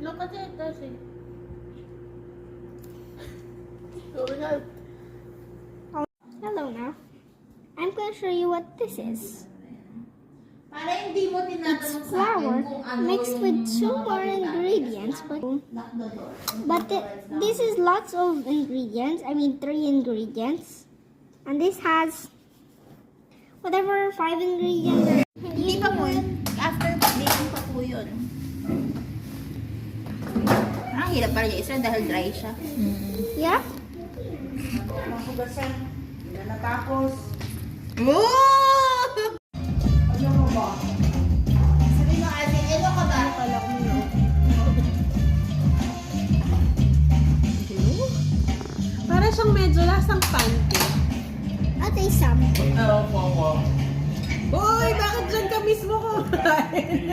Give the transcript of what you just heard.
Look at it, Darcy. Oh my God. Hello now. I'm gonna show you what this is. Para hindi mo It's tinatanong sa flour akin kung ano mixed yung with mga two more kailangan. ingredients, Lock the door. this is lots of ingredients. I mean 3 ingredients, and this has whatever 5 ingredients. Hindi pa po yun. After baking pa po yun. Ang hirap para niya isa dahil dry siya. Yeah. Mahugasan. Hindi na natapos. Oh! Ano mo ba? Sabi mo kasi, ano ka ba? Para siyang medyo lasang pancake. I'll taste some. Uy, bakit dyan ka mismo kumain?